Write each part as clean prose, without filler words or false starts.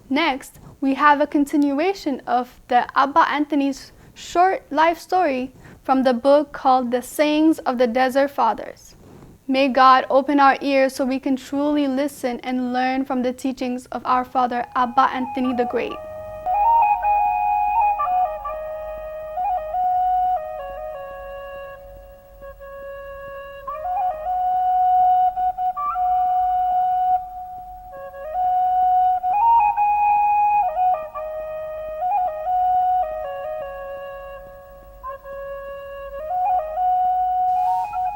Next, we have a continuation of the Abba Anthony's short life story from the book called The Sayings of the Desert Fathers. May God open our ears so we can truly listen and learn from the teachings of our father Abba Anthony the Great.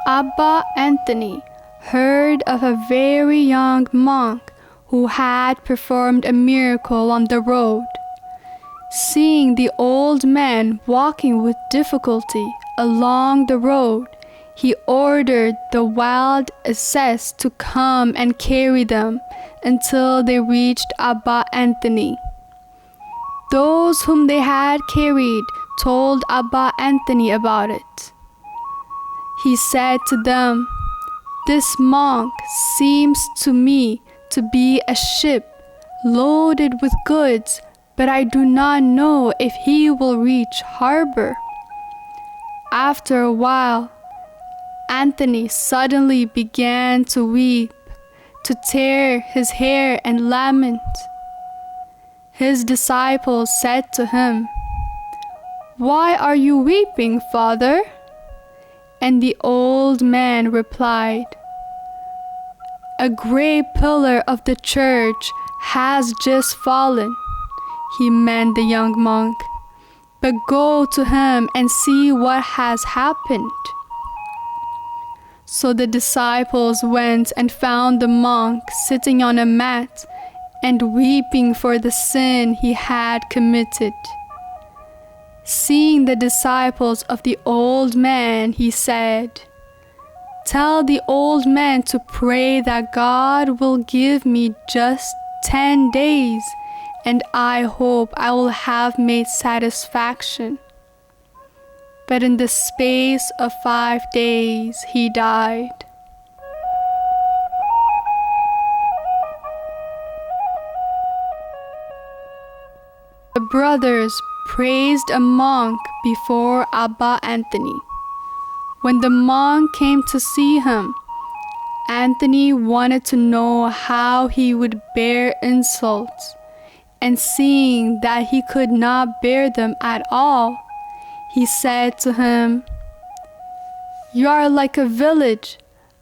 Abba Anthony heard of a very young monk who had performed a miracle on the road. Seeing the old man walking with difficulty along the road, he ordered the wild asses to come and carry them until they reached Abba Anthony. Those whom they had carried told Abba Anthony about it. He said to them, "This monk seems to me to be a ship loaded with goods, but I do not know if he will reach harbor." After a while, Anthony suddenly began to weep, to tear his hair and lament. His disciples said to him, "Why are you weeping, Father?" And the old man replied, "A great pillar of the church has just fallen." He meant the young monk. "But go to him and see what has happened." So the disciples went and found the monk sitting on a mat and weeping for the sin he had committed. Seeing the disciples of the old man, he said, "Tell the old man to pray that God will give me just 10 days, and I hope I will have made satisfaction." But in the space of 5 days, he died. The brothers praised a monk before Abba Anthony. When the monk came to see him, Anthony wanted to know how he would bear insults, and seeing that he could not bear them at all, he said to him, "You are like a village,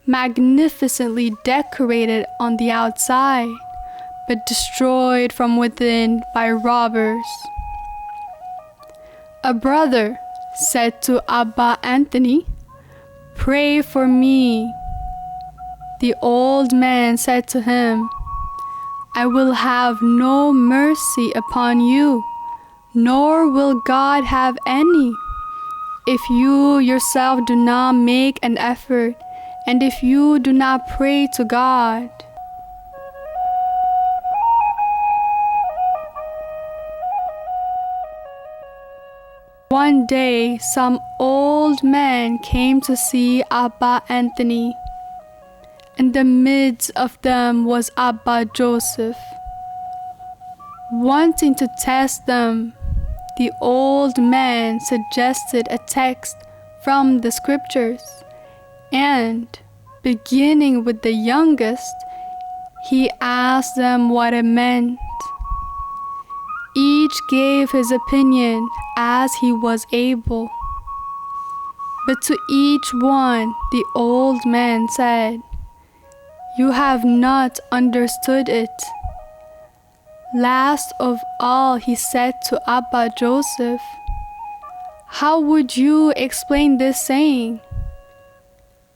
magnificently decorated on the outside, but destroyed from within by robbers." A brother said to Abba Anthony, "Pray for me." The old man said to him, "I will have no mercy upon you, nor will God have any, if you yourself do not make an effort, and if you do not pray to God." One day, some old men came to see Abba Anthony. In the midst of them was Abba Joseph. Wanting to test them, the old man suggested a text from the scriptures, and, beginning with the youngest, he asked them what it meant. Each gave his opinion as he was able. But to each one the old man said, "You have not understood it." Last of all he said to Abba Joseph, "How would you explain this saying?"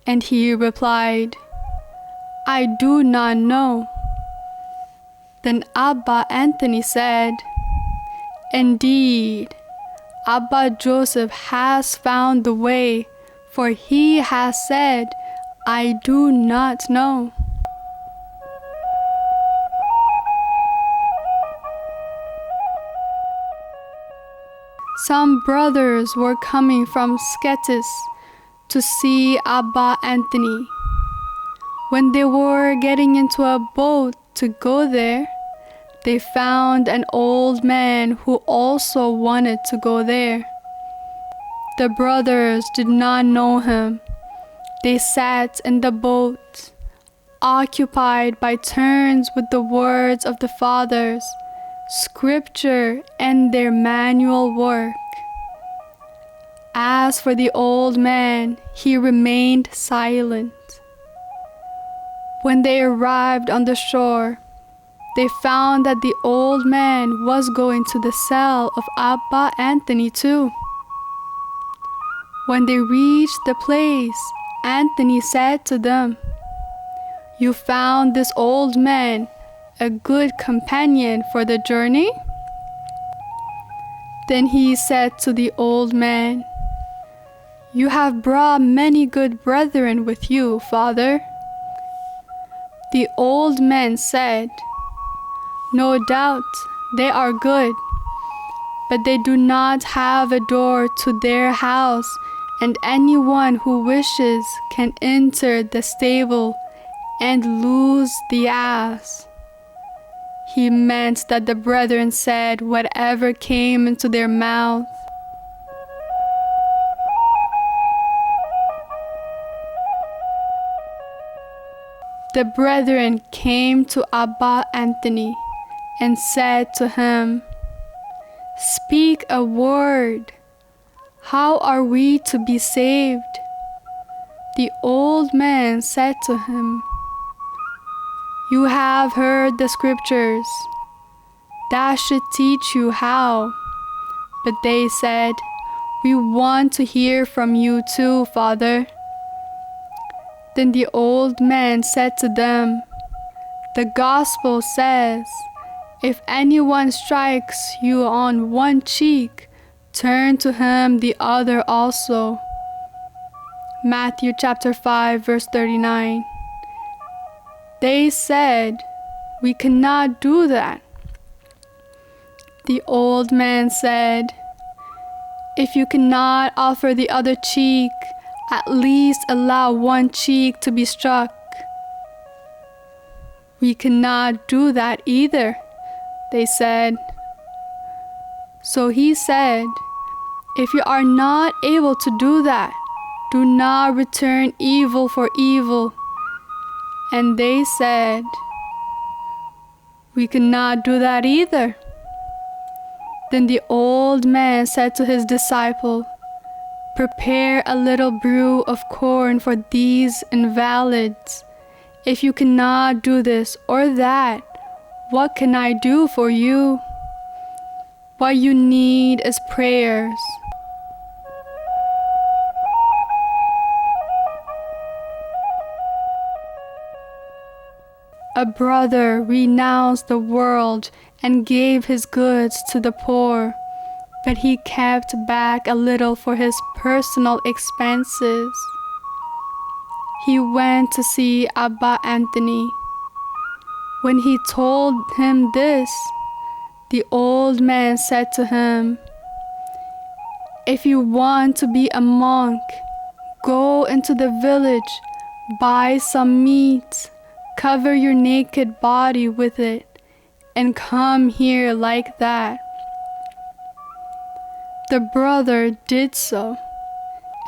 And he replied, "I do not know." Then Abba Anthony said, "Indeed, Abba Joseph has found the way, for he has said, 'I do not know.'" Some brothers were coming from Sketis to see Abba Anthony. When they were getting into a boat to go there, they found an old man who also wanted to go there. The brothers did not know him. They sat in the boat, occupied by turns with the words of the fathers, scripture, and their manual work. As for the old man, he remained silent. When they arrived on the shore, they found that the old man was going to the cell of Abba Anthony too. When they reached the place, Anthony said to them, "You found this old man a good companion for the journey?" Then he said to the old man, "You have brought many good brethren with you, father." The old man said, "No doubt they are good, but they do not have a door to their house, and anyone who wishes can enter the stable and lose the ass." He meant that the brethren said whatever came into their mouth. The brethren came to Abba Anthony and said to him, "Speak a word. How are we to be saved?" The old man said to him, "You have heard the scriptures. That should teach you how." But they said, "We want to hear from you too, Father." Then the old man said to them, "The gospel says, 'If anyone strikes you on one cheek, turn to him the other also.'" Matthew chapter 5, verse 39. They said, "We cannot do that." The old man said, "If you cannot offer the other cheek, at least allow one cheek to be struck." "We cannot do that either," they said. So he said, "If you are not able to do that, do not return evil for evil." And they said, "We cannot do that either." Then the old man said to his disciple, "Prepare a little brew of corn for these invalids. If you cannot do this or that, what can I do for you? What you need is prayers." A brother renounced the world and gave his goods to the poor, but he kept back a little for his personal expenses. He went to see Abba Anthony. When he told him this, the old man said to him, "If you want to be a monk, go into the village, buy some meat, cover your naked body with it, and come here like that." The brother did so,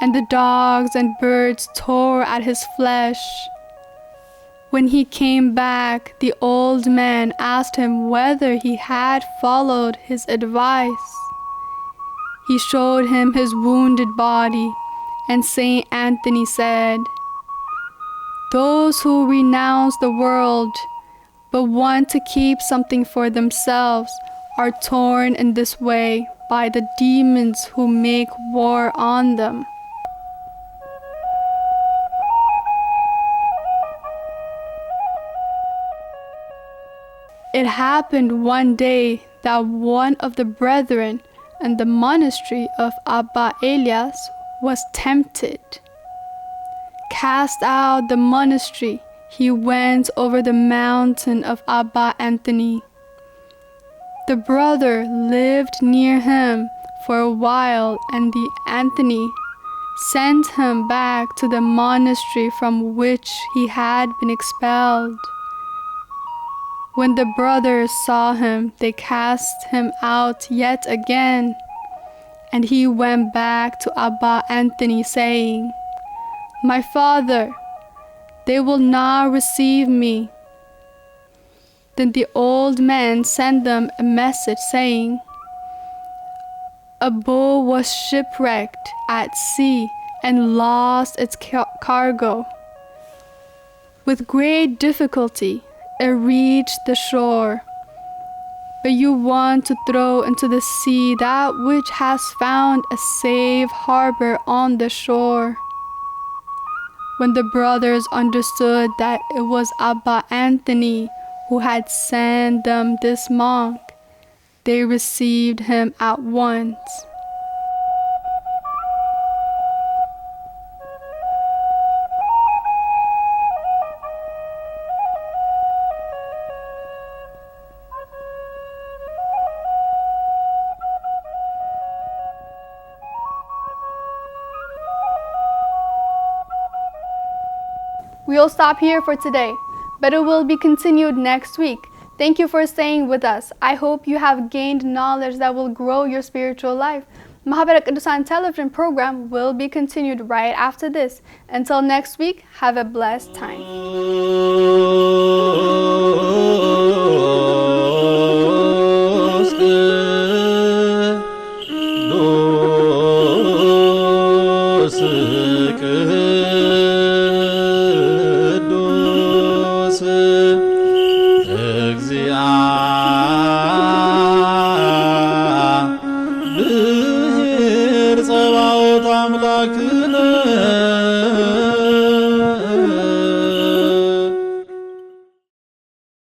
and the dogs and birds tore at his flesh. When he came back, the old man asked him whether he had followed his advice. He showed him his wounded body, and Saint Anthony said, "Those who renounce the world but want to keep something for themselves are torn in this way by the demons who make war on them." It happened one day that one of the brethren in the monastery of Abba Elias was tempted. Cast out the monastery, he went over the mountain of Abba Anthony. The brother lived near him for a while, and the Anthony sent him back to the monastery from which he had been expelled. When the brothers saw him, they cast him out yet again, and he went back to Abba Anthony, saying, "My father, they will not receive me." Then the old man sent them a message saying, "A boat was shipwrecked at sea and lost its cargo. With great difficulty, it reached the shore. But you want to throw into the sea that which has found a safe harbor on the shore." When the brothers understood that it was Abba Anthony who had sent them this monk, they received him at once. We'll stop here for today, but it will be continued next week. Thank you for staying with us. I hope you have gained knowledge that will grow your spiritual life. Mahibere Kidusan television program will be continued right after this. Until next week, have a blessed time. ብሔር ጸባኦት አምላክ